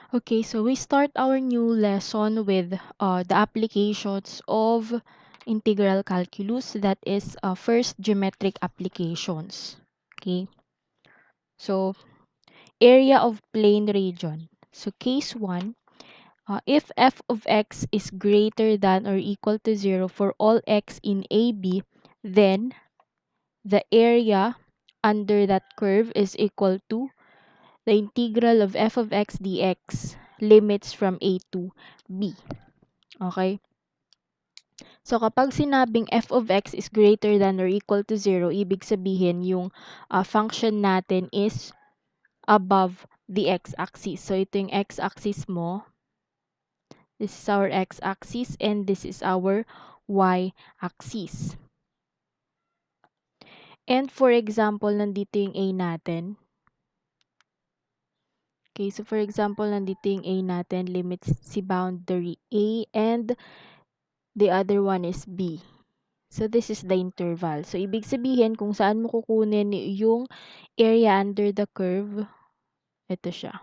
Okay, so we start our new lesson with the applications of integral calculus, that is first geometric applications. Okay, so area of plane region. So case 1, if f of x is greater than or equal to 0 for all x in AB, then the area under that curve is equal to the integral of f of x dx, limits from A to B. Okay? So, kapag sinabing f of x is greater than or equal to 0, ibig sabihin yung function natin is above the x-axis. So, ito yung x-axis mo. This is our x-axis and this is our y-axis. And for example, nandito yung a natin. Okay, so for example, nandito yung a natin, limits si boundary a and the other one is b. So, this is the interval. So, ibig sabihin, kung saan mo kukunin yung area under the curve, ito siya.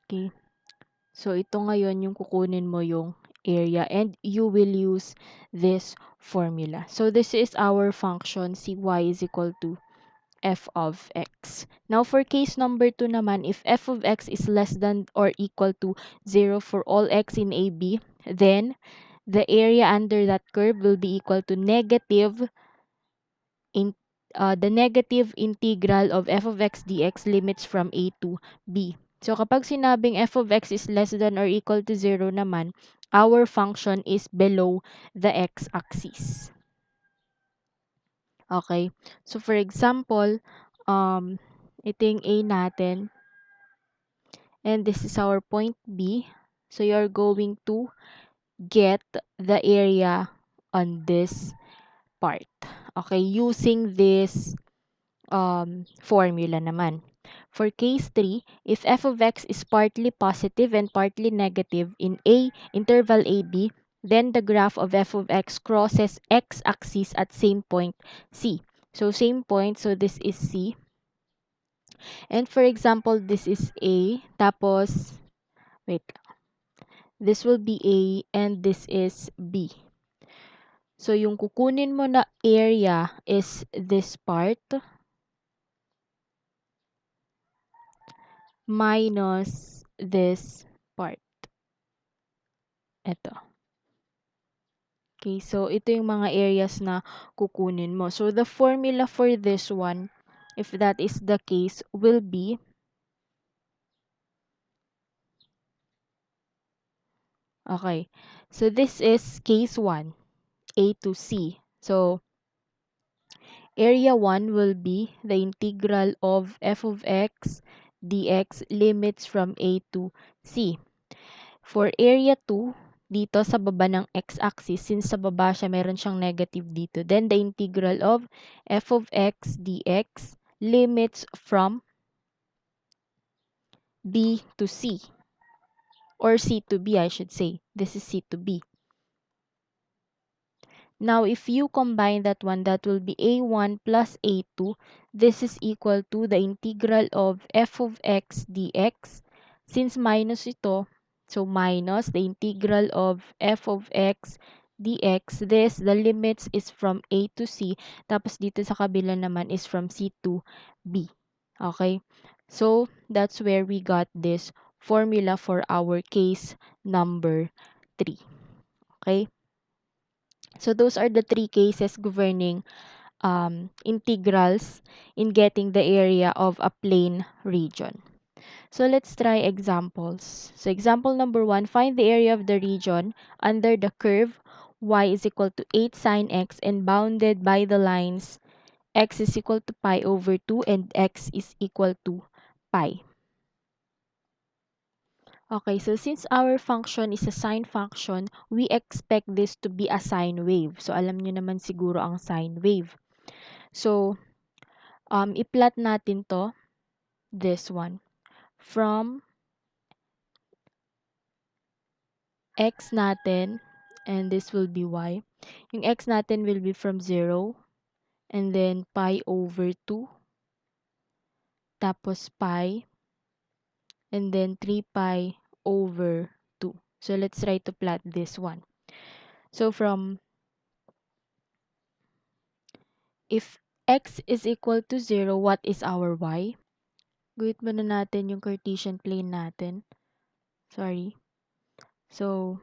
Okay. So, ito ngayon yung kukunin mo yung area and you will use this formula. So, this is our function cy is equal to f of x. Now, for case number 2 naman, if f of x is less than or equal to 0 for all x in AB, then the area under that curve will be equal to the negative integral of f of x dx, limits from a to b. So, kapag sinabing f of x is less than or equal to 0 naman, our function is below the x-axis. Okay? So, for example, ito yung a natin, and this is our point B. So, you're going to get the area on this part. Okay, using this formula naman. For case 3, if f of x is partly positive and partly negative in a interval AB, then the graph of f of x crosses x-axis at same point C. So, same point, so this is C. And for example, this is A, tapos, wait, this will be A and this is B. So, yung kukunin mo na area is this part minus this part. Ito. Okay, so ito yung mga areas na kukunin mo. So, the formula for this one, if that is the case, will be okay. So, this is case 1, A to C. So, area 1 will be the integral of f of x dx, limits from A to C. For area 2, dito sa baba ng x-axis, since sa baba siya, meron siyang negative dito. Then, the integral of f of x dx, limits from B to C. Or C to B, I should say. This is C to B. Now, if you combine that one, that will be a1 plus a2. This is equal to the integral of f of x dx. Since minus ito, so minus the integral of f of x dx. The limits is from a to c. Tapos dito sa kabila naman is from c to b. Okay? So, that's where we got this formula for our case number 3. Okay? So, those are the 3 cases governing integrals in getting the area of a plane region. So, let's try examples. So, example number 1, find the area of the region under the curve y is equal to 8 sine x and bounded by the lines x is equal to pi over 2 and x is equal to pi. Okay, so since our function is a sine function, we expect this to be a sine wave. So, alam nyo naman siguro ang sine wave. So, i-plot natin to, this one, from x natin, and this will be y. Yung x natin will be from 0, and then pi over 2, tapos pi, and then 3 pi over 2. So let's try to plot this one. So from if x is equal to 0, what is our y? Guhit muna natin yung Cartesian plane natin. Sorry. So,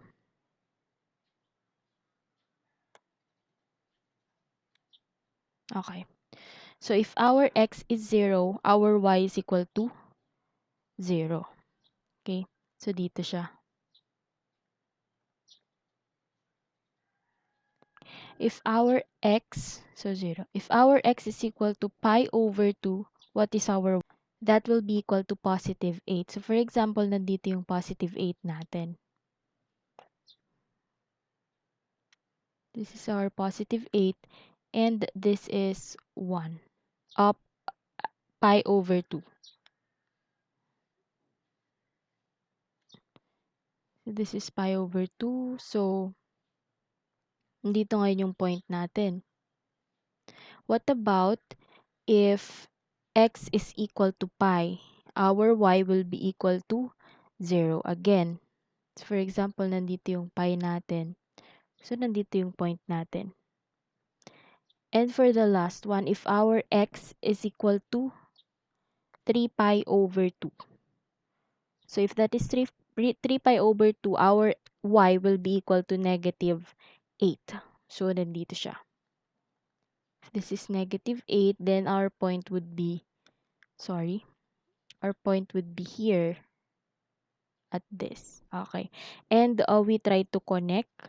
okay. So if our x is 0, our y is equal to 0. Okay? So dito siya. If our x, so 0. If our x is equal to pi over 2, what is our y? That will be equal to positive 8. So for example, nandito yung positive 8 natin. This is our positive 8 and this is 1. Up pi over 2. So this is pi over 2. So, dito ngayon yung point natin. What about if x is equal to pi? Our y will be equal to 0 again. So for example, nandito yung pi natin. So, nandito yung point natin. And for the last one, if our x is equal to 3 pi over 2. So, if that is 3 pi over 2, our y will be equal to negative 8. So, nandito siya. If this is negative 8, then our point would be, our point would be here at this. Okay. And we try to connect.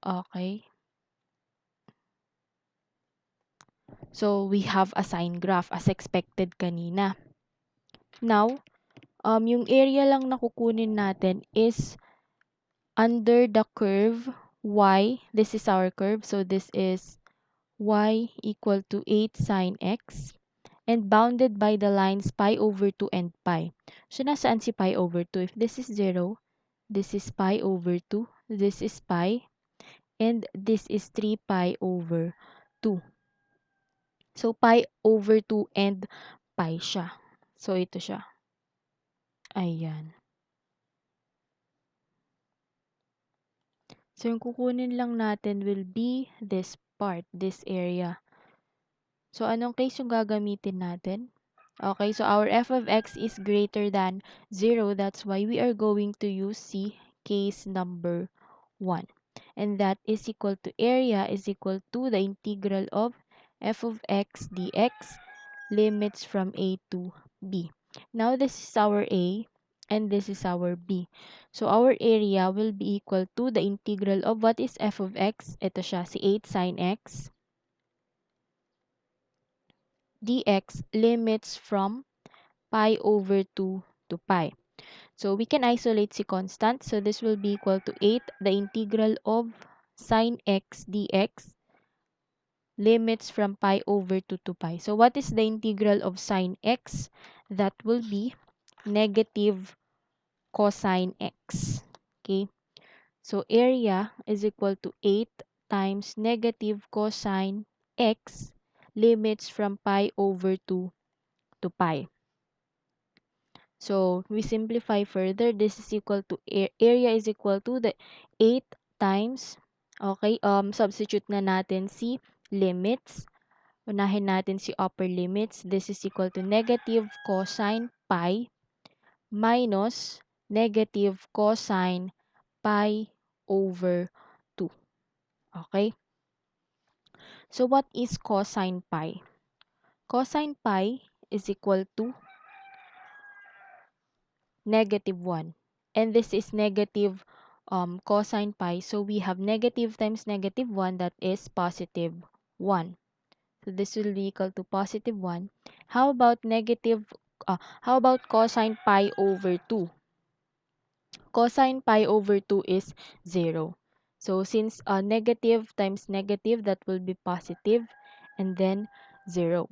Okay. So, we have a sine graph as expected kanina. Now, yung area lang na kukunin natin is under the curve y. This is our curve. So, this is y equal to 8 sine x and bounded by the lines pi over 2 and pi. So, nasaan si pi over 2? If this is 0, this is pi over 2, this is pi, and this is 3 pi over 2. So, pi over 2 and pi siya. So, ito siya. Ayan. So, yung kukunin lang natin will be this part, this area. So, anong case yung gagamitin natin? Okay, so our f of x is greater than 0. That's why we are going to use C, case number 1. And that is equal to area is equal to the integral of f of x dx limits from a to b. Now, this is our a and this is our b. So, our area will be equal to the integral of what is f of x. Ito siya, si 8 sine x dx limits from pi over 2 to pi. So, we can isolate si constant. So, this will be equal to 8, the integral of sine x dx limits from pi over 2 to pi. So, what is the integral of sine x? That will be negative cosine x. Okay? So, area is equal to 8 times negative cosine x limits from pi over 2 to pi. So, we simplify further. This is equal to, area is equal to the 8 times, okay, substitute na natin si limits. Unahin natin si upper limits. This is equal to negative cosine pi minus negative cosine pi over 2. Okay? So, what is cosine pi? Cosine pi is equal to negative 1. And this is negative cosine pi. So, we have negative times negative 1, that is positive 1. So, this will be equal to positive 1. How about how about cosine pi over 2? Cosine pi over 2 is 0. So, since negative times negative, that will be positive, and then 0.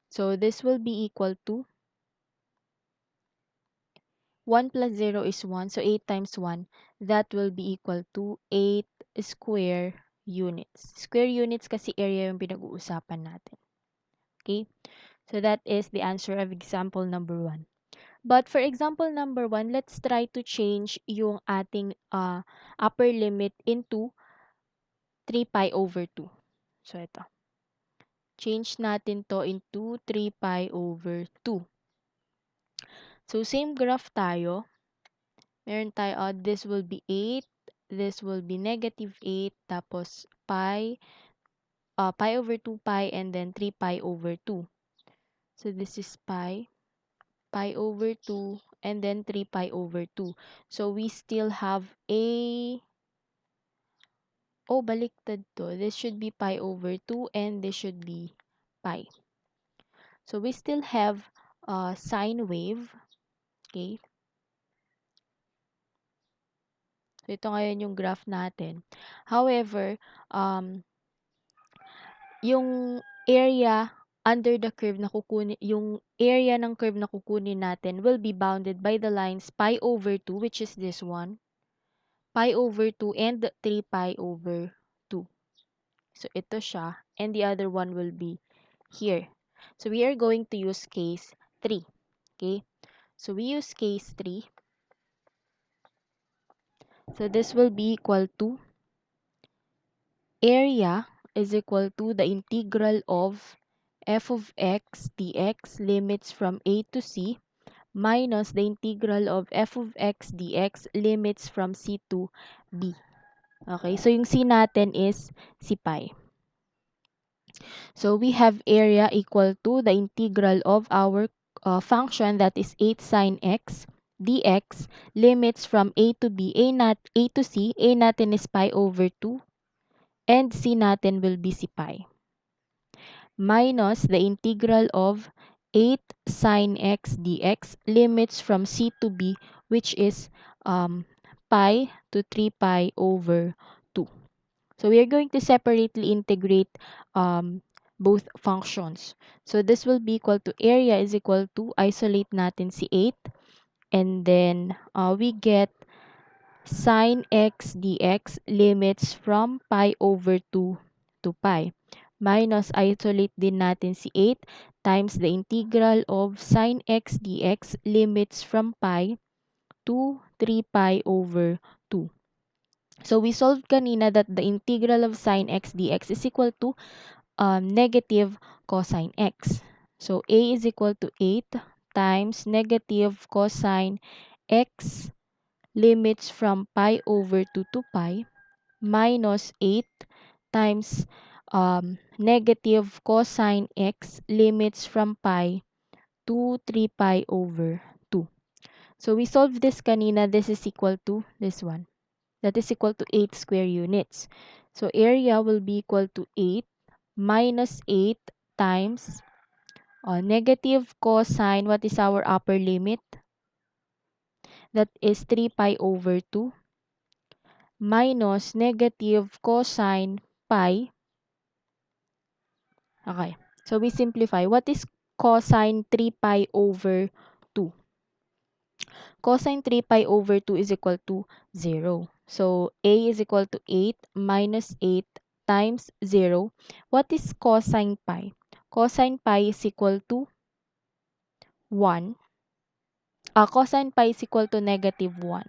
So, this will be equal to 1 plus 0 is 1. So, 8 times 1, that will be equal to 8 square units. Square units kasi area yung pinag-uusapan natin. Okay? So that is the answer of example number 1. But for example number 1, let's try to change yung ating upper limit into 3 pi over 2. So ito. Change natin to into 3 pi over 2. So same graph tayo. Meron tayo, this will be 8, this will be negative 8, tapos pi over 2 pi, and then 3 pi over 2. So this is pi over 2, and then 3 pi over 2. So we still have baliktad to. This should be pi over 2, and this should be pi. So we still have sine wave. Okay. So ito ngayon yung graph natin. However, yung area under the curve na kukunin, yung area ng curve na kukunin natin will be bounded by the lines pi over 2, which is this one, pi over 2, and 3 pi over 2. So ito siya, and the other one will be here. So we are going to use case 3. Okay? So we use case 3. So this will be equal to area is equal to the integral of f of x dx limits from a to c minus the integral of f of x dx limits from c to b. Okay, so yung c natin is si pi. So we have area equal to the integral of our function, that is 8 sine x dx limits from a to b, a to c. A natin is pi over 2, and c natin will be si pi, minus the integral of 8 sine x dx limits from c to b, which is pi to 3 pi over 2. So we are going to separately integrate both functions. So this will be equal to area is equal to, isolate natin si 8, and then we get sine x dx limits from pi over 2 to pi, minus isolate din natin si 8 times the integral of sine x dx limits from pi to 3 pi over 2. So we solved kanina that the integral of sine x dx is equal to negative cosine x. So a is equal to 8 times negative cosine x limits from pi over 2 to pi, minus 8 times negative cosine x limits from pi to 3 pi over 2. So we solved this kanina. This is equal to this one. That is equal to 8 square units. So area will be equal to 8 minus 8 times negative cosine, what is our upper limit? That is 3 pi over 2, minus negative cosine pi. Okay. So we simplify. What is cosine 3 pi over 2? Cosine 3 pi over 2 is equal to 0. So a is equal to 8 minus 8 times 0. What is cosine pi? Cosine pi is equal to 1. Cosine pi is equal to negative 1.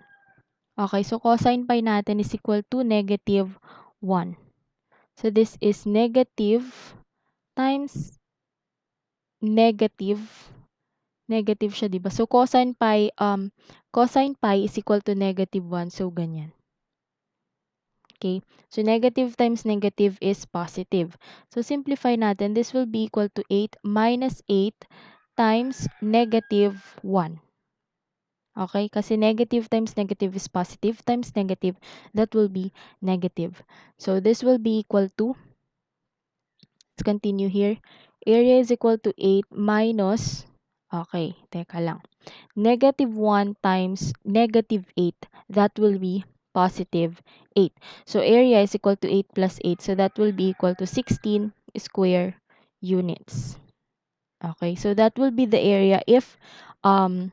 Okay, so cosine pi natin is equal to negative 1. So this is negative times negative. Negative siya, di ba? So cosine pi is equal to negative 1. So ganyan. Okay? So negative times negative is positive. So simplify natin. This will be equal to 8 minus 8 times negative 1. Okay? Kasi negative times negative is positive times negative. That will be negative. So this will be equal to, let's continue here. Area is equal to 8 minus, okay, teka lang. Negative 1 times negative 8. That will be positive 8. So area is equal to 8 plus 8. So that will be equal to 16 square units. Okay, so that will be the area if the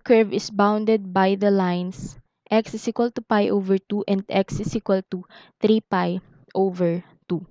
curve is bounded by the lines x is equal to pi over 2 and x is equal to 3 pi over 2.